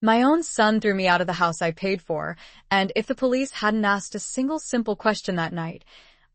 My own son threw me out of the house I paid for, and if the police hadn't asked a single simple question that night,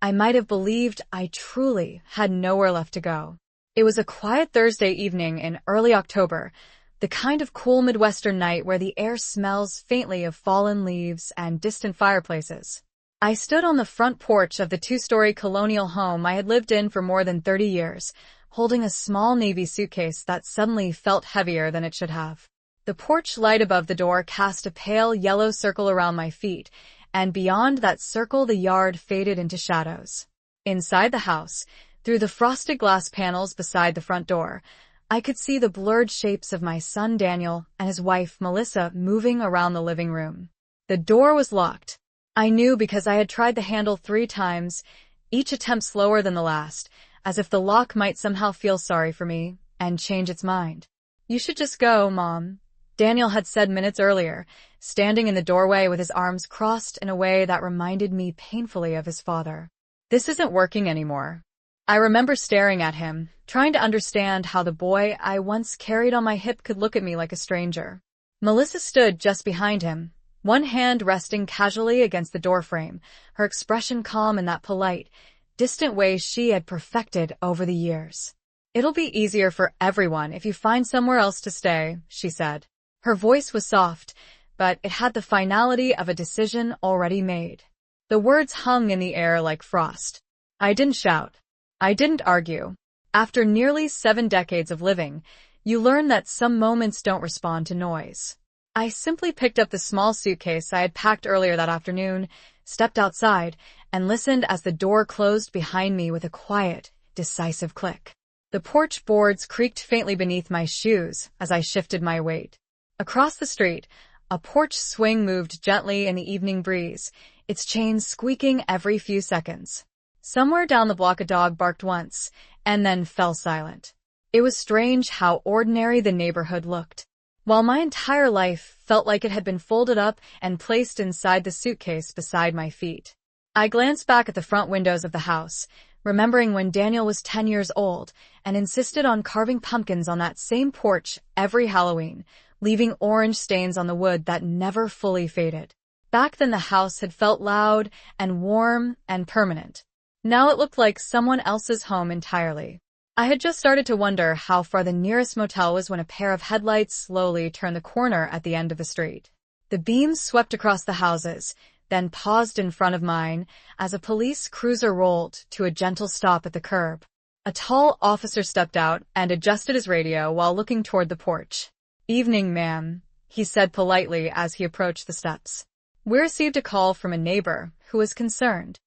I might have believed I truly had nowhere left to go. It was a quiet Thursday evening in early October, the kind of cool Midwestern night where the air smells faintly of fallen leaves and distant fireplaces. I stood on the front porch of the two-story colonial home I had lived in for more than 30 years, holding a small navy suitcase that suddenly felt heavier than it should have. The porch light above the door cast a pale yellow circle around my feet, and beyond that circle the yard faded into shadows. Inside the house, through the frosted glass panels beside the front door, I could see the blurred shapes of my son Daniel and his wife Melissa moving around the living room. The door was locked. I knew because I had tried the handle 3 times, each attempt slower than the last, as if the lock might somehow feel sorry for me and change its mind. "You should just go, Mom," Daniel had said minutes earlier, standing in the doorway with his arms crossed in a way that reminded me painfully of his father. "This isn't working anymore." I remember staring at him, trying to understand how the boy I once carried on my hip could look at me like a stranger. Melissa stood just behind him, one hand resting casually against the doorframe, her expression calm in that polite, distant way she had perfected over the years. "It'll be easier for everyone if you find somewhere else to stay," she said. Her voice was soft, but it had the finality of a decision already made. The words hung in the air like frost. I didn't shout. I didn't argue. After nearly 7 decades of living, you learn that some moments don't respond to noise. I simply picked up the small suitcase I had packed earlier that afternoon, stepped outside, and listened as the door closed behind me with a quiet, decisive click. The porch boards creaked faintly beneath my shoes as I shifted my weight. Across the street, a porch swing moved gently in the evening breeze, its chains squeaking every few seconds. Somewhere down the block a dog barked once, and then fell silent. It was strange how ordinary the neighborhood looked, while my entire life felt like it had been folded up and placed inside the suitcase beside my feet. I glanced back at the front windows of the house, remembering when Daniel was 10 years old and insisted on carving pumpkins on that same porch every Halloween, leaving orange stains on the wood that never fully faded. Back then the house had felt loud and warm and permanent. Now it looked like someone else's home entirely. I had just started to wonder how far the nearest motel was when a pair of headlights slowly turned the corner at the end of the street. The beams swept across the houses, then paused in front of mine as a police cruiser rolled to a gentle stop at the curb. A tall officer stepped out and adjusted his radio while looking toward the porch. "Evening, ma'am," he said politely as he approached the steps. "We received a call from a neighbor who was concerned."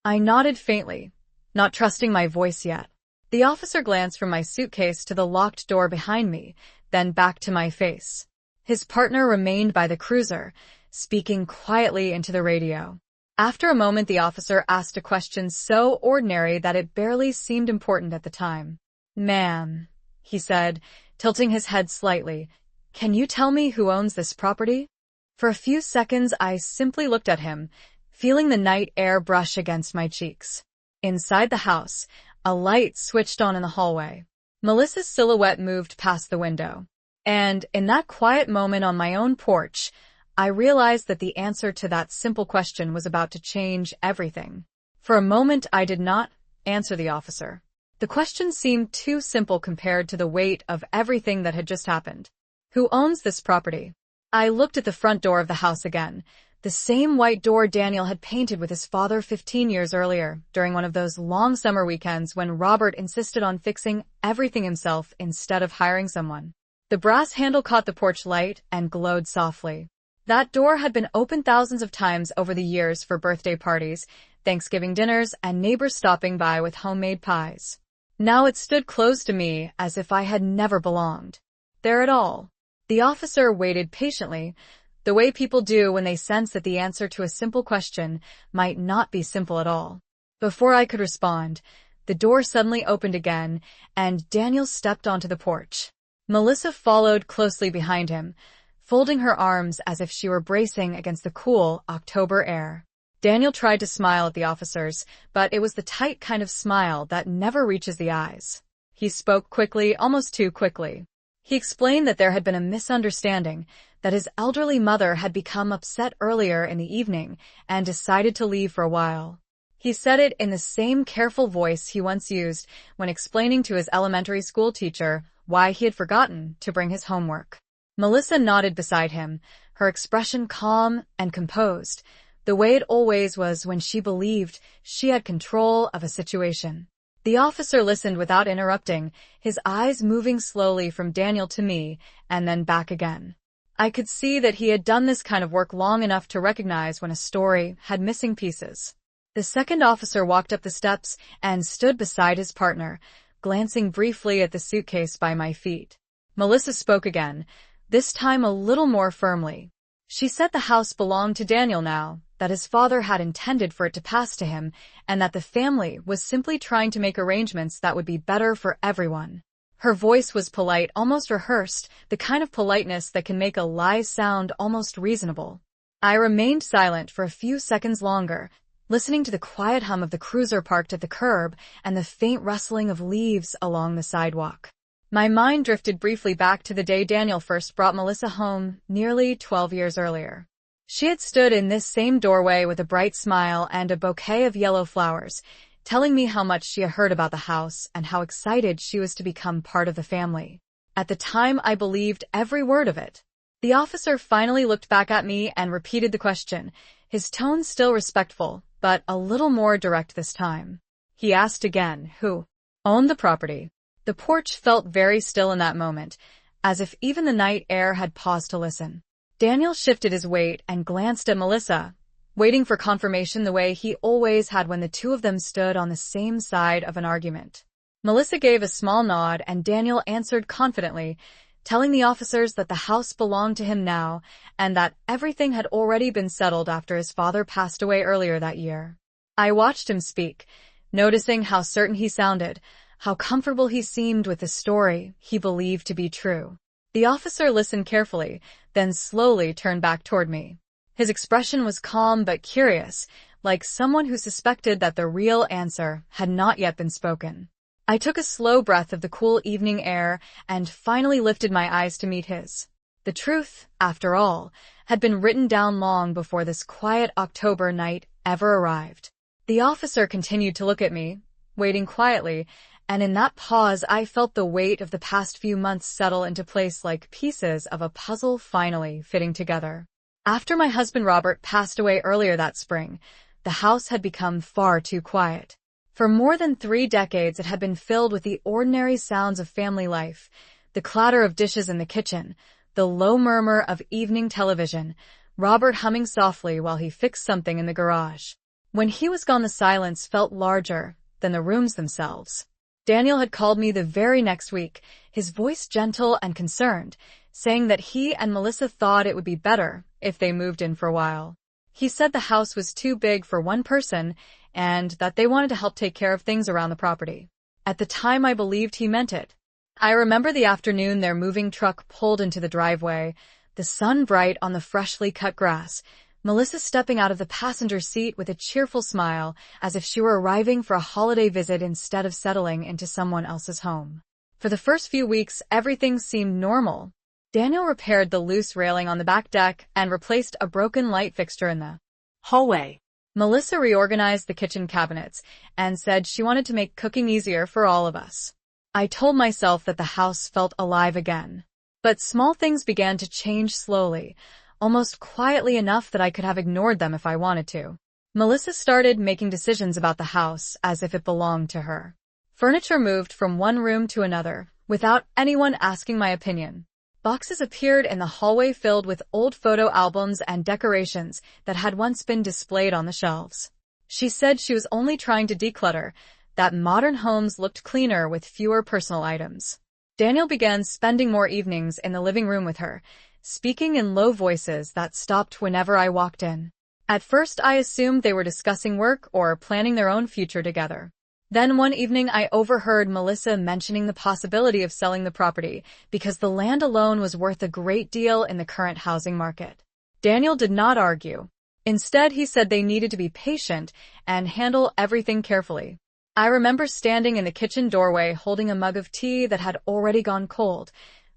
I nodded faintly, not trusting my voice yet. The officer glanced from my suitcase to the locked door behind me, then back to my face. His partner remained by the cruiser, speaking quietly into the radio. After a moment, the officer asked a question so ordinary that it barely seemed important at the time. "Ma'am," he said, tilting his head slightly, "can you tell me who owns this property?" For a few seconds, I simply looked at him, feeling the night air brush against my cheeks. Inside the house, a light switched on in the hallway. Melissa's silhouette moved past the window. And in that quiet moment on my own porch, I realized that the answer to that simple question was about to change everything. For a moment, I did not answer the officer. The question seemed too simple compared to the weight of everything that had just happened. Who owns this property? I looked at the front door of the house again. The same white door Daniel had painted with his father 15 years earlier, during one of those long summer weekends when Robert insisted on fixing everything himself instead of hiring someone. The brass handle caught the porch light and glowed softly. That door had been opened thousands of times over the years for birthday parties, Thanksgiving dinners, and neighbors stopping by with homemade pies. Now it stood closed to me as if I had never belonged there at all. The officer waited patiently, the way people do when they sense that the answer to a simple question might not be simple at all. Before I could respond, the door suddenly opened again, and Daniel stepped onto the porch. Melissa followed closely behind him, folding her arms as if she were bracing against the cool October air. Daniel tried to smile at the officers, but it was the tight kind of smile that never reaches the eyes. He spoke quickly, almost too quickly. He explained that there had been a misunderstanding, that his elderly mother had become upset earlier in the evening and decided to leave for a while. He said it in the same careful voice he once used when explaining to his elementary school teacher why he had forgotten to bring his homework. Melissa nodded beside him, her expression calm and composed, the way it always was when she believed she had control of a situation. The officer listened without interrupting, his eyes moving slowly from Daniel to me and then back again. I could see that he had done this kind of work long enough to recognize when a story had missing pieces. The second officer walked up the steps and stood beside his partner, glancing briefly at the suitcase by my feet. Melissa spoke again, this time a little more firmly. She said the house belonged to Daniel now, that his father had intended for it to pass to him, and that the family was simply trying to make arrangements that would be better for everyone. Her voice was polite, almost rehearsed, the kind of politeness that can make a lie sound almost reasonable. I remained silent for a few seconds longer, listening to the quiet hum of the cruiser parked at the curb and the faint rustling of leaves along the sidewalk. My mind drifted briefly back to the day Daniel first brought Melissa home, nearly 12 years earlier. She had stood in this same doorway with a bright smile and a bouquet of yellow flowers, telling me how much she had heard about the house and how excited she was to become part of the family. At the time, I believed every word of it. The officer finally looked back at me and repeated the question, his tone still respectful, but a little more direct this time. He asked again, who owned the property? The porch felt very still in that moment, as if even the night air had paused to listen. Daniel shifted his weight and glanced at Melissa, waiting for confirmation the way he always had when the two of them stood on the same side of an argument. Melissa gave a small nod and Daniel answered confidently, telling the officers that the house belonged to him now and that everything had already been settled after his father passed away earlier that year. I watched him speak, noticing how certain he sounded, how comfortable he seemed with the story he believed to be true. The officer listened carefully, then slowly turned back toward me. His expression was calm but curious, like someone who suspected that the real answer had not yet been spoken. I took a slow breath of the cool evening air and finally lifted my eyes to meet his. The truth, after all, had been written down long before this quiet October night ever arrived. The officer continued to look at me, waiting quietly, and in that pause I felt the weight of the past few months settle into place like pieces of a puzzle finally fitting together. After my husband Robert passed away earlier that spring, the house had become far too quiet. For more than 3 decades it had been filled with the ordinary sounds of family life, the clatter of dishes in the kitchen, the low murmur of evening television, Robert humming softly while he fixed something in the garage. When he was gone, the silence felt larger than the rooms themselves. Daniel had called me the very next week, his voice gentle and concerned, saying that he and Melissa thought it would be better if they moved in for a while. He said the house was too big for one person and that they wanted to help take care of things around the property. At the time, I believed he meant it. I remember the afternoon their moving truck pulled into the driveway, the sun bright on the freshly cut grass, Melissa stepping out of the passenger seat with a cheerful smile, as if she were arriving for a holiday visit instead of settling into someone else's home. For the first few weeks, everything seemed normal. Daniel repaired the loose railing on the back deck and replaced a broken light fixture in the hallway. Melissa reorganized the kitchen cabinets and said she wanted to make cooking easier for all of us. I told myself that the house felt alive again. But small things began to change slowly, almost quietly enough that I could have ignored them if I wanted to. Melissa started making decisions about the house as if it belonged to her. Furniture moved from one room to another, without anyone asking my opinion. Boxes appeared in the hallway filled with old photo albums and decorations that had once been displayed on the shelves. She said she was only trying to declutter, that modern homes looked cleaner with fewer personal items. Daniel began spending more evenings in the living room with her, speaking in low voices that stopped whenever I walked in. At first, I assumed they were discussing work or planning their own future together. Then one evening, I overheard Melissa mentioning the possibility of selling the property because the land alone was worth a great deal in the current housing market. Daniel did not argue. Instead, he said they needed to be patient and handle everything carefully. I remember standing in the kitchen doorway holding a mug of tea that had already gone cold,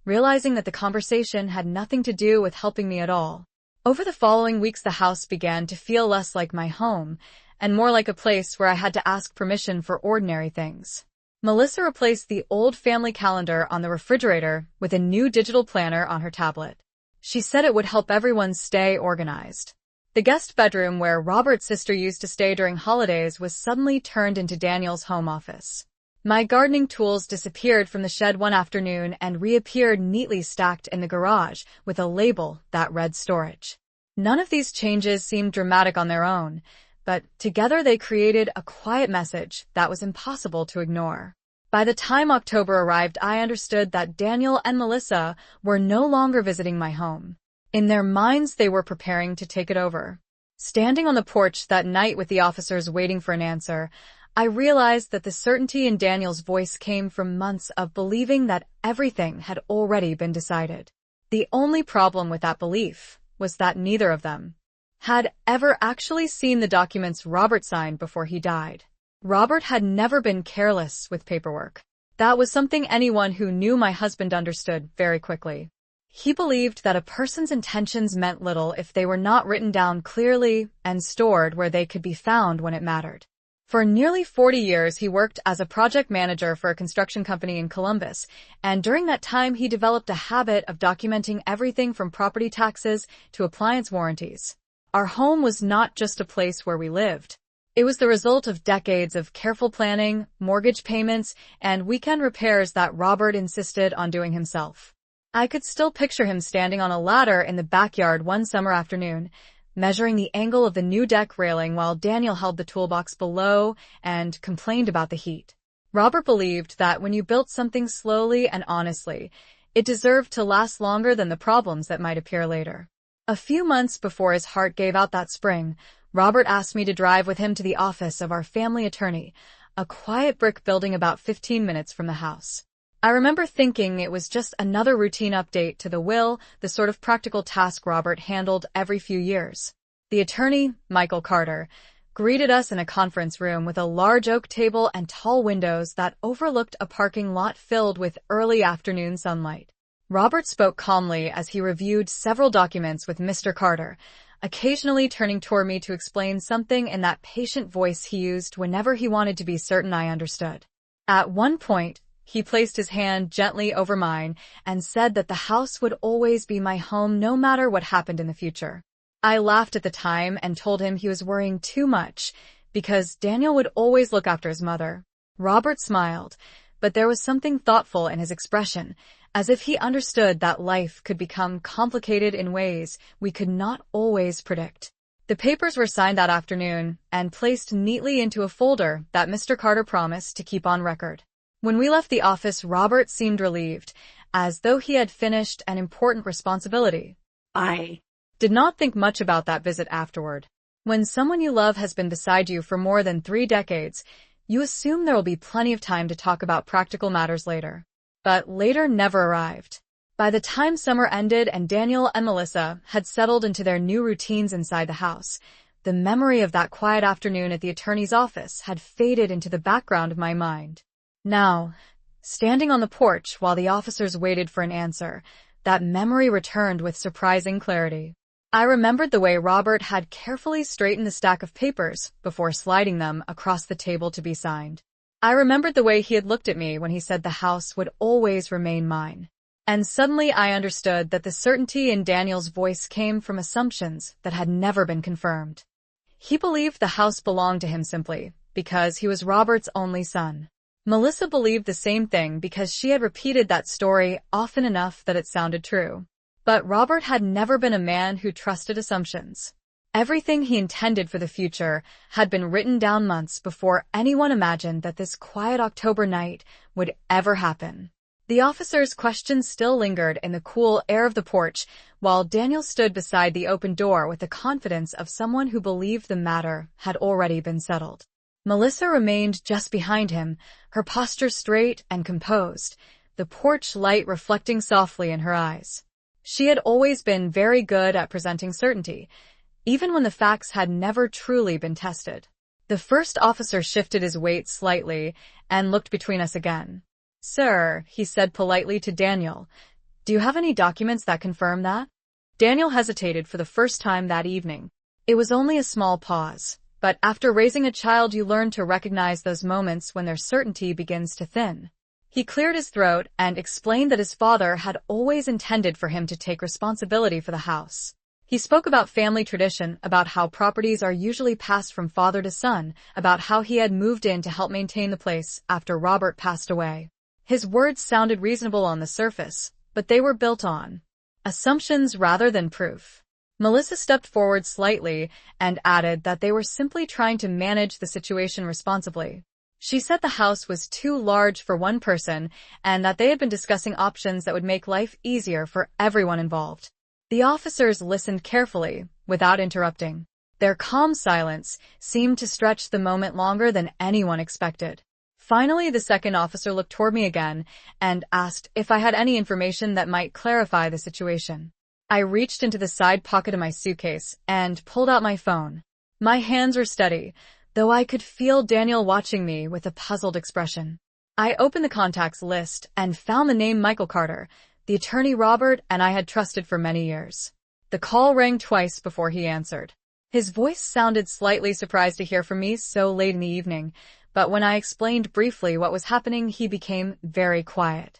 realizing that the conversation had nothing to do with helping me at all. Over the following weeks, the house began to feel less like my home and more like a place where I had to ask permission for ordinary things. Melissa replaced the old family calendar on the refrigerator with a new digital planner on her tablet. She said it would help everyone stay organized. The guest bedroom where Robert's sister used to stay during holidays was suddenly turned into Daniel's home office. My gardening tools disappeared from the shed one afternoon and reappeared neatly stacked in the garage with a label that read storage. None of these changes seemed dramatic on their own, but together they created a quiet message that was impossible to ignore. By the time October arrived, I understood that Daniel and Melissa were no longer visiting my home. In their minds, they were preparing to take it over. Standing on the porch that night with the officers waiting for an answer, I realized that the certainty in Daniel's voice came from months of believing that everything had already been decided. The only problem with that belief was that neither of them had ever actually seen the documents Robert signed before he died. Robert had never been careless with paperwork. That was something anyone who knew my husband understood very quickly. He believed that a person's intentions meant little if they were not written down clearly and stored where they could be found when it mattered. For nearly 40 years, he worked as a project manager for a construction company in Columbus, and during that time, he developed a habit of documenting everything from property taxes to appliance warranties. Our home was not just a place where we lived. It was the result of decades of careful planning, mortgage payments, and weekend repairs that Robert insisted on doing himself. I could still picture him standing on a ladder in the backyard one summer afternoon, measuring the angle of the new deck railing while Daniel held the toolbox below and complained about the heat. Robert believed that when you built something slowly and honestly, it deserved to last longer than the problems that might appear later. A few months before his heart gave out that spring, Robert asked me to drive with him to the office of our family attorney, a quiet brick building about 15 minutes from the house. I remember thinking it was just another routine update to the will, the sort of practical task Robert handled every few years. The attorney, Michael Carter, greeted us in a conference room with a large oak table and tall windows that overlooked a parking lot filled with early afternoon sunlight. Robert spoke calmly as he reviewed several documents with Mr. Carter, occasionally turning toward me to explain something in that patient voice he used whenever he wanted to be certain I understood. At one point, he placed his hand gently over mine and said that the house would always be my home no matter what happened in the future. I laughed at the time and told him he was worrying too much because Daniel would always look after his mother. Robert smiled, but there was something thoughtful in his expression, as if he understood that life could become complicated in ways we could not always predict. The papers were signed that afternoon and placed neatly into a folder that Mr. Carter promised to keep on record. When we left the office, Robert seemed relieved, as though he had finished an important responsibility. I did not think much about that visit afterward. When someone you love has been beside you for more than 3 decades, you assume there will be plenty of time to talk about practical matters later. But later never arrived. By the time summer ended and Daniel and Melissa had settled into their new routines inside the house, the memory of that quiet afternoon at the attorney's office had faded into the background of my mind. Now, standing on the porch while the officers waited for an answer, that memory returned with surprising clarity. I remembered the way Robert had carefully straightened the stack of papers before sliding them across the table to be signed. I remembered the way he had looked at me when he said the house would always remain mine. And suddenly I understood that the certainty in Daniel's voice came from assumptions that had never been confirmed. He believed the house belonged to him simply because he was Robert's only son. Melissa believed the same thing because she had repeated that story often enough that it sounded true. But Robert had never been a man who trusted assumptions. Everything he intended for the future had been written down months before anyone imagined that this quiet October night would ever happen. The officer's questions still lingered in the cool air of the porch, while Daniel stood beside the open door with the confidence of someone who believed the matter had already been settled. Melissa remained just behind him, her posture straight and composed, the porch light reflecting softly in her eyes. She had always been very good at presenting certainty, even when the facts had never truly been tested. The first officer shifted his weight slightly and looked between us again. "Sir," he said politely to Daniel, Do you have any documents that confirm that? Daniel hesitated for the first time that evening. It was only a small pause, but after raising a child you learn to recognize those moments when their certainty begins to thin. He cleared his throat and explained that his father had always intended for him to take responsibility for the house. He spoke about family tradition, about how properties are usually passed from father to son, about how he had moved in to help maintain the place after Robert passed away. His words sounded reasonable on the surface, but they were built on assumptions rather than proof. Melissa stepped forward slightly and added that they were simply trying to manage the situation responsibly. She said the house was too large for one person and that they had been discussing options that would make life easier for everyone involved. The officers listened carefully, without interrupting. Their calm silence seemed to stretch the moment longer than anyone expected. Finally, the second officer looked toward me again and asked if I had any information that might clarify the situation. I reached into the side pocket of my suitcase and pulled out my phone. My hands were steady, though I could feel Daniel watching me with a puzzled expression. I opened the contacts list and found the name Michael Carter, the attorney Robert and I had trusted for many years. The call rang twice before he answered. His voice sounded slightly surprised to hear from me so late in the evening, but when I explained briefly what was happening, he became very quiet.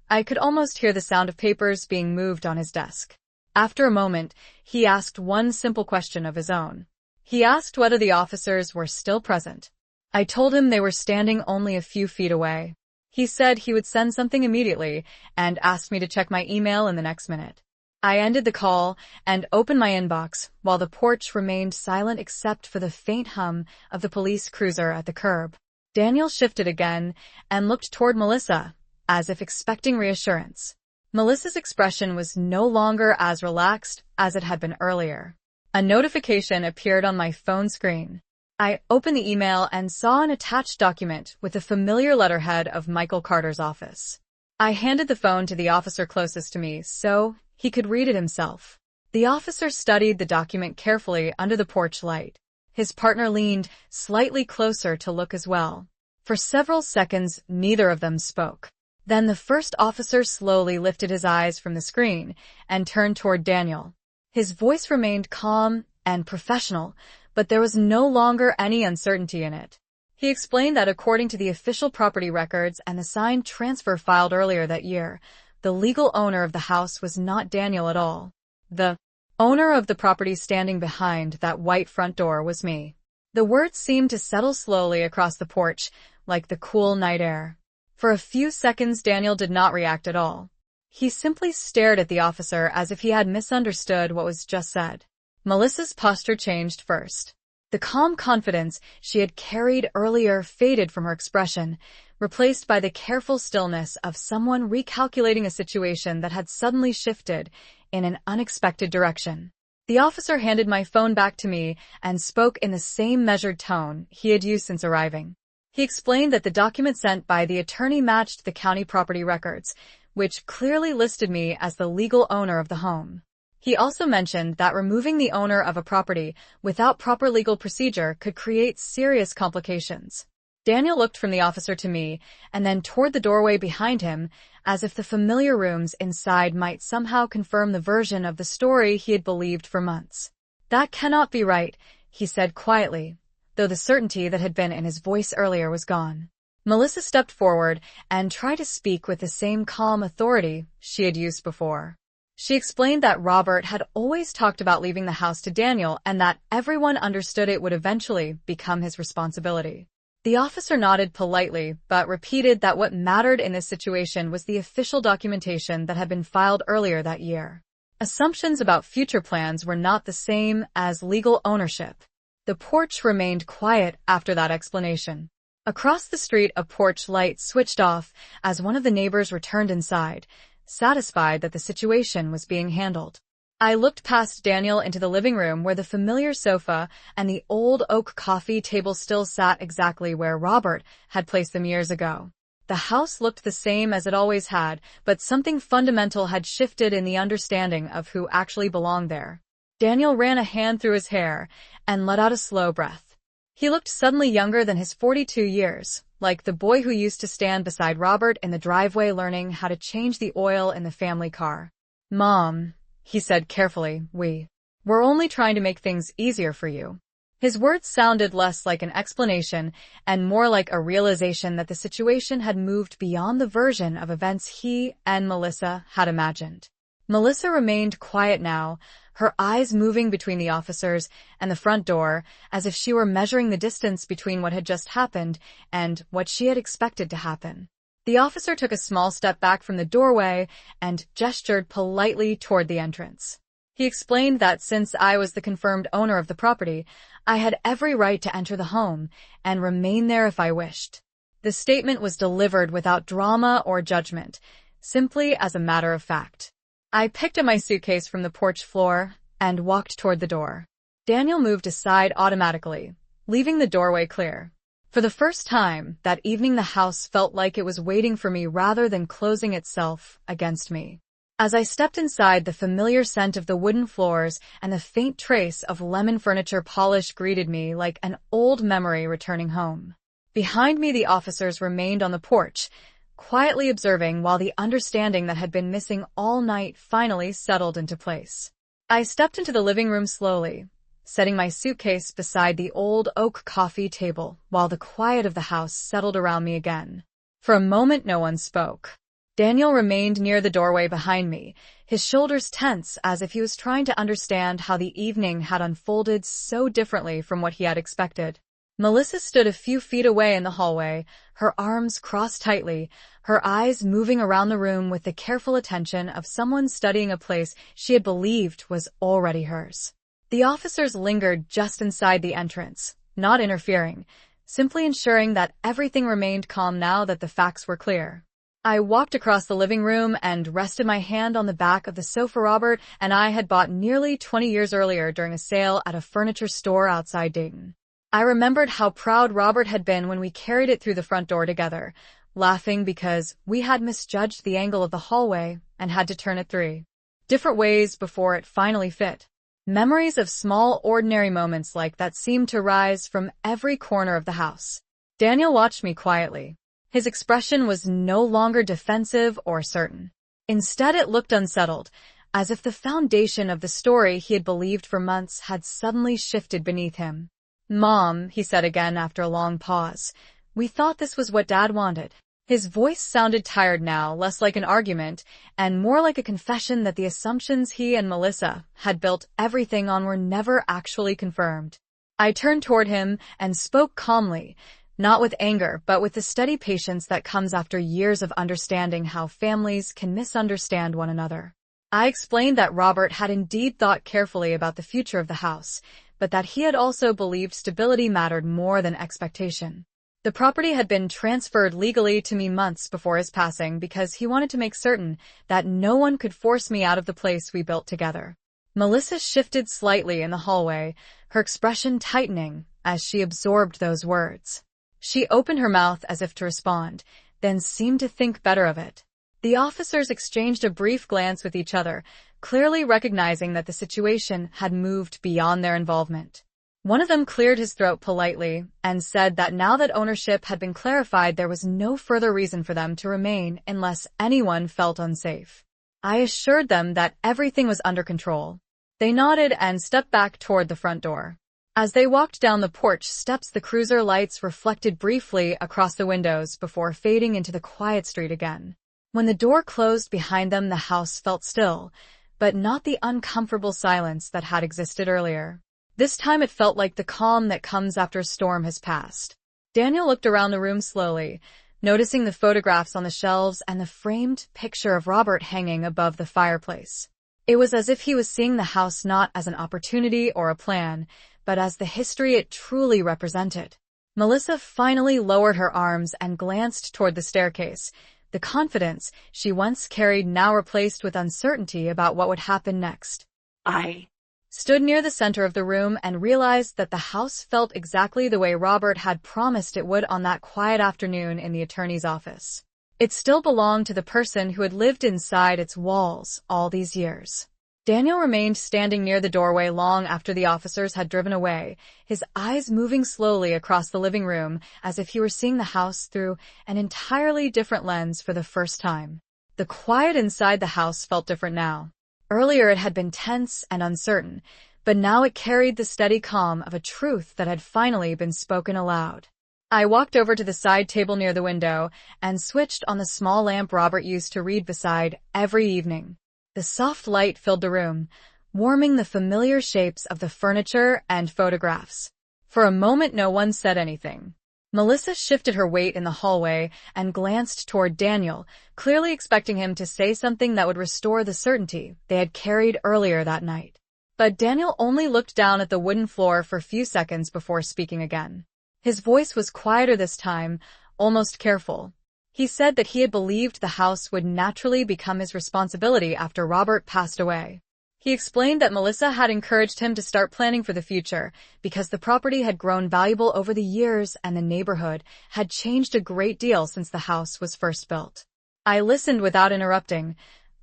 I could almost hear the sound of papers being moved on his desk. After a moment, he asked one simple question of his own. He asked whether the officers were still present. I told him they were standing only a few feet away. He said he would send something immediately and asked me to check my email in the next minute. I ended the call and opened my inbox while the porch remained silent except for the faint hum of the police cruiser at the curb. Daniel shifted again and looked toward Melissa, as if expecting reassurance. Melissa's expression was no longer as relaxed as it had been earlier. A notification appeared on my phone screen. I opened the email and saw an attached document with the familiar letterhead of Michael Carter's office. I handed the phone to the officer closest to me so he could read it himself. The officer studied the document carefully under the porch light. His partner leaned slightly closer to look as well. For several seconds, neither of them spoke. Then the first officer slowly lifted his eyes from the screen and turned toward Daniel. His voice remained calm and professional, but there was no longer any uncertainty in it. He explained that according to the official property records and the signed transfer filed earlier that year, the legal owner of the house was not Daniel at all. The owner of the property standing behind that white front door was me. The words seemed to settle slowly across the porch, like the cool night air. For a few seconds Daniel did not react at all. He simply stared at the officer as if he had misunderstood what was just said. Melissa's posture changed first. The calm confidence she had carried earlier faded from her expression, replaced by the careful stillness of someone recalculating a situation that had suddenly shifted in an unexpected direction. The officer handed my phone back to me and spoke in the same measured tone he had used since arriving. He explained that the document sent by the attorney matched the county property records, which clearly listed me as the legal owner of the home. He also mentioned that removing the owner of a property without proper legal procedure could create serious complications. Daniel looked from the officer to me and then toward the doorway behind him, as if the familiar rooms inside might somehow confirm the version of the story he had believed for months. "That cannot be right," he said quietly, though the certainty that had been in his voice earlier was gone. Melissa stepped forward and tried to speak with the same calm authority she had used before. She explained that Robert had always talked about leaving the house to Daniel and that everyone understood it would eventually become his responsibility. The officer nodded politely, but repeated that what mattered in this situation was the official documentation that had been filed earlier that year. Assumptions about future plans were not the same as legal ownership. The porch remained quiet after that explanation. Across the street, a porch light switched off as one of the neighbors returned inside, satisfied that the situation was being handled. I looked past Daniel into the living room where the familiar sofa and the old oak coffee table still sat exactly where Robert had placed them years ago. The house looked the same as it always had, but something fundamental had shifted in the understanding of who actually belonged there. Daniel ran a hand through his hair and let out a slow breath. He looked suddenly younger than his 42 years, like the boy who used to stand beside Robert in the driveway learning how to change the oil in the family car. "Mom," he said carefully, we're only trying to make things easier for you." His words sounded less like an explanation and more like a realization that the situation had moved beyond the version of events he and Melissa had imagined. Melissa remained quiet now, her eyes moving between the officers and the front door, as if she were measuring the distance between what had just happened and what she had expected to happen. The officer took a small step back from the doorway and gestured politely toward the entrance. He explained that since I was the confirmed owner of the property, I had every right to enter the home and remain there if I wished. The statement was delivered without drama or judgment, simply as a matter of fact. I picked up my suitcase from the porch floor and walked toward the door. Daniel moved aside automatically, leaving the doorway clear. For the first time that evening, the house felt like it was waiting for me rather than closing itself against me. As I stepped inside, the familiar scent of the wooden floors and the faint trace of lemon furniture polish greeted me like an old memory returning home. Behind me, the officers remained on the porch, quietly observing while the understanding that had been missing all night finally settled into place. I stepped into the living room slowly, setting my suitcase beside the old oak coffee table while the quiet of the house settled around me again. For a moment, no one spoke. Daniel remained near the doorway behind me, his shoulders tense as if he was trying to understand how the evening had unfolded so differently from what he had expected. Melissa stood a few feet away in the hallway, her arms crossed tightly, her eyes moving around the room with the careful attention of someone studying a place she had believed was already hers. The officers lingered just inside the entrance, not interfering, simply ensuring that everything remained calm now that the facts were clear. I walked across the living room and rested my hand on the back of the sofa Robert and I had bought nearly 20 years earlier during a sale at a furniture store outside Dayton. I remembered how proud Robert had been when we carried it through the front door together, laughing because we had misjudged the angle of the hallway and had to turn it 3 different ways before it finally fit. Memories of small, ordinary moments like that seemed to rise from every corner of the house. Daniel watched me quietly. His expression was no longer defensive or certain. Instead, it looked unsettled, as if the foundation of the story he had believed for months had suddenly shifted beneath him. "Mom," he said again after a long pause, "we thought this was what Dad wanted." His voice sounded tired now, less like an argument, and more like a confession that the assumptions he and Melissa had built everything on were never actually confirmed. I turned toward him and spoke calmly, not with anger, but with the steady patience that comes after years of understanding how families can misunderstand one another. I explained that Robert had indeed thought carefully about the future of the house, but that he had also believed stability mattered more than expectation. The property had been transferred legally to me months before his passing because he wanted to make certain that no one could force me out of the place we built together. Melissa shifted slightly in the hallway, her expression tightening as she absorbed those words. She opened her mouth as if to respond, then seemed to think better of it. The officers exchanged a brief glance with each other, clearly recognizing that the situation had moved beyond their involvement. One of them cleared his throat politely and said that now that ownership had been clarified, there was no further reason for them to remain unless anyone felt unsafe. I assured them that everything was under control. They nodded and stepped back toward the front door. As they walked down the porch steps, the cruiser lights reflected briefly across the windows before fading into the quiet street again. When the door closed behind them, the house felt still, but not the uncomfortable silence that had existed earlier. This time it felt like the calm that comes after a storm has passed. Daniel looked around the room slowly, noticing the photographs on the shelves and the framed picture of Robert hanging above the fireplace. It was as if he was seeing the house not as an opportunity or a plan, but as the history it truly represented. Melissa finally lowered her arms and glanced toward the staircase, the confidence she once carried now replaced with uncertainty about what would happen next. I stood near the center of the room and realized that the house felt exactly the way Robert had promised it would on that quiet afternoon in the attorney's office. It still belonged to the person who had lived inside its walls all these years. Daniel remained standing near the doorway long after the officers had driven away, his eyes moving slowly across the living room as if he were seeing the house through an entirely different lens for the first time. The quiet inside the house felt different now. Earlier it had been tense and uncertain, but now it carried the steady calm of a truth that had finally been spoken aloud. I walked over to the side table near the window and switched on the small lamp Robert used to read beside every evening. The soft light filled the room, warming the familiar shapes of the furniture and photographs. For a moment no one said anything. Melissa shifted her weight in the hallway and glanced toward Daniel, clearly expecting him to say something that would restore the certainty they had carried earlier that night. But Daniel only looked down at the wooden floor for a few seconds before speaking again. His voice was quieter this time, almost careful. He said that he had believed the house would naturally become his responsibility after Robert passed away. He explained that Melissa had encouraged him to start planning for the future because the property had grown valuable over the years and the neighborhood had changed a great deal since the house was first built. I listened without interrupting,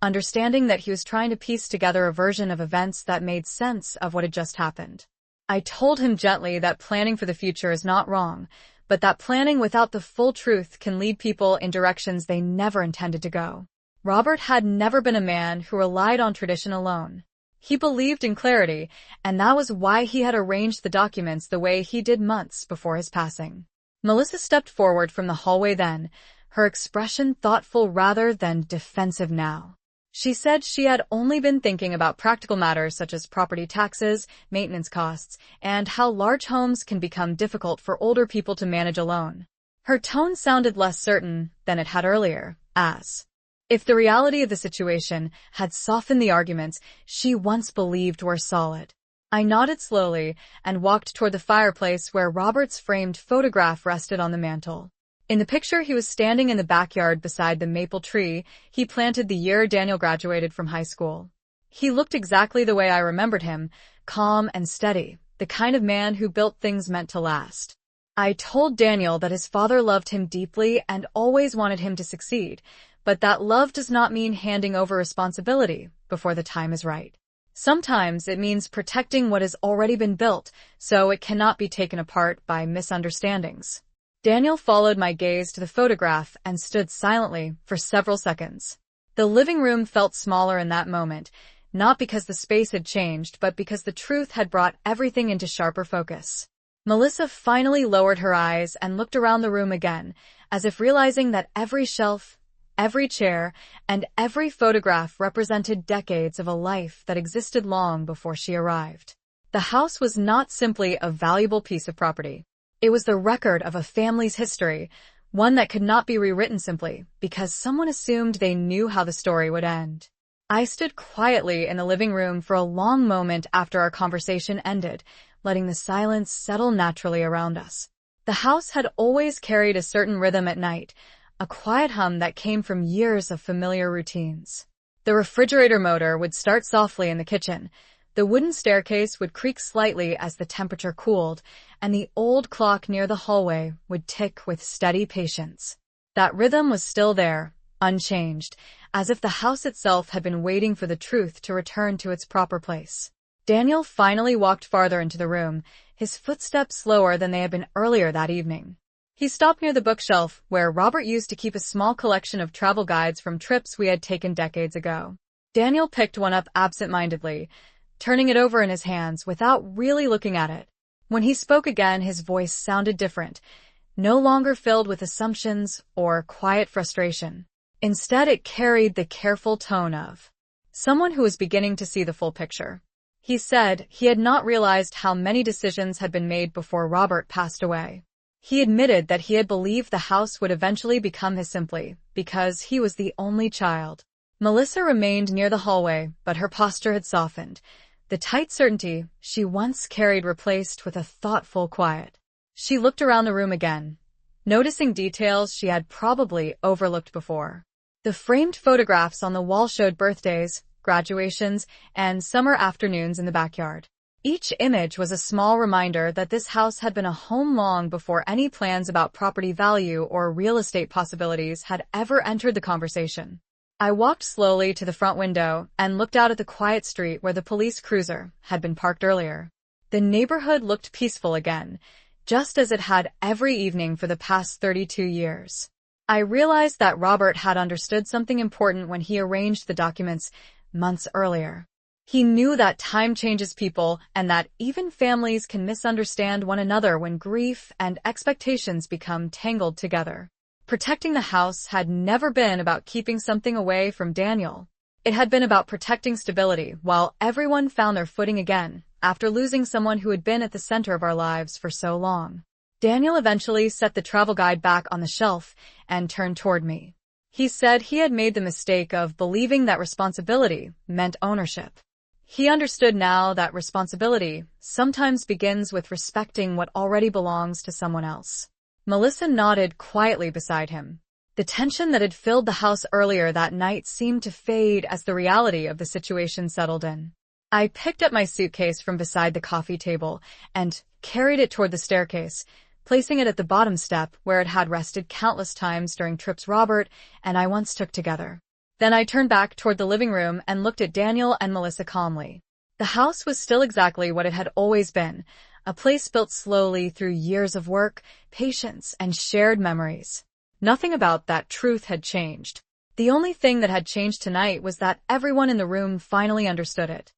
understanding that he was trying to piece together a version of events that made sense of what had just happened. I told him gently that planning for the future is not wrong, but that planning without the full truth can lead people in directions they never intended to go. Robert had never been a man who relied on tradition alone. He believed in clarity, and that was why he had arranged the documents the way he did months before his passing. Melissa stepped forward from the hallway then, her expression thoughtful rather than defensive now. She said she had only been thinking about practical matters such as property taxes, maintenance costs, and how large homes can become difficult for older people to manage alone. Her tone sounded less certain than it had earlier, as if the reality of the situation had softened the arguments she once believed were solid. I nodded slowly and walked toward the fireplace where Robert's framed photograph rested on the mantel. In the picture, he was standing in the backyard beside the maple tree he planted the year Daniel graduated from high school. He looked exactly the way I remembered him, calm and steady, the kind of man who built things meant to last. I told Daniel that his father loved him deeply and always wanted him to succeed, but that love does not mean handing over responsibility before the time is right. Sometimes it means protecting what has already been built so it cannot be taken apart by misunderstandings. Daniel followed my gaze to the photograph and stood silently for several seconds. The living room felt smaller in that moment, not because the space had changed, but because the truth had brought everything into sharper focus. Melissa finally lowered her eyes and looked around the room again, as if realizing that every shelf, every chair, and every photograph represented decades of a life that existed long before she arrived. The house was not simply a valuable piece of property. It was the record of a family's history, one that could not be rewritten simply because someone assumed they knew how the story would end. I stood quietly in the living room for a long moment after our conversation ended, letting the silence settle naturally around us. The house had always carried a certain rhythm at night, a quiet hum that came from years of familiar routines. The refrigerator motor would start softly in the kitchen, the wooden staircase would creak slightly as the temperature cooled, and the old clock near the hallway would tick with steady patience. That rhythm was still there, unchanged, as if the house itself had been waiting for the truth to return to its proper place. Daniel finally walked farther into the room, his footsteps slower than they had been earlier that evening. He stopped near the bookshelf where Robert used to keep a small collection of travel guides from trips we had taken decades ago. Daniel picked one up absent-mindedly, turning it over in his hands without really looking at it. When he spoke again, his voice sounded different, no longer filled with assumptions or quiet frustration. Instead, it carried the careful tone of someone who was beginning to see the full picture. He said he had not realized how many decisions had been made before Robert passed away. He admitted that he had believed the house would eventually become his simply because he was the only child. Melissa remained near the hallway, but her posture had softened. The tight certainty she once carried replaced with a thoughtful quiet. She looked around the room again, noticing details she had probably overlooked before. The framed photographs on the wall showed birthdays, graduations, and summer afternoons in the backyard. Each image was a small reminder that this house had been a home long before any plans about property value or real estate possibilities had ever entered the conversation. I walked slowly to the front window and looked out at the quiet street where the police cruiser had been parked earlier. The neighborhood looked peaceful again, just as it had every evening for the past 32 years. I realized that Robert had understood something important when he arranged the documents months earlier. He knew that time changes people and that even families can misunderstand one another when grief and expectations become tangled together. Protecting the house had never been about keeping something away from Daniel. It had been about protecting stability while everyone found their footing again after losing someone who had been at the center of our lives for so long. Daniel eventually set the travel guide back on the shelf and turned toward me. He said he had made the mistake of believing that responsibility meant ownership. He understood now that responsibility sometimes begins with respecting what already belongs to someone else. Melissa nodded quietly beside him. The tension that had filled the house earlier that night seemed to fade as the reality of the situation settled in. I picked up my suitcase from beside the coffee table and carried it toward the staircase, placing it at the bottom step where it had rested countless times during trips Robert and I once took together. Then I turned back toward the living room and looked at Daniel and Melissa calmly. The house was still exactly what it had always been, a place built slowly through years of work, patience, and shared memories. Nothing about that truth had changed. The only thing that had changed tonight was that everyone in the room finally understood it.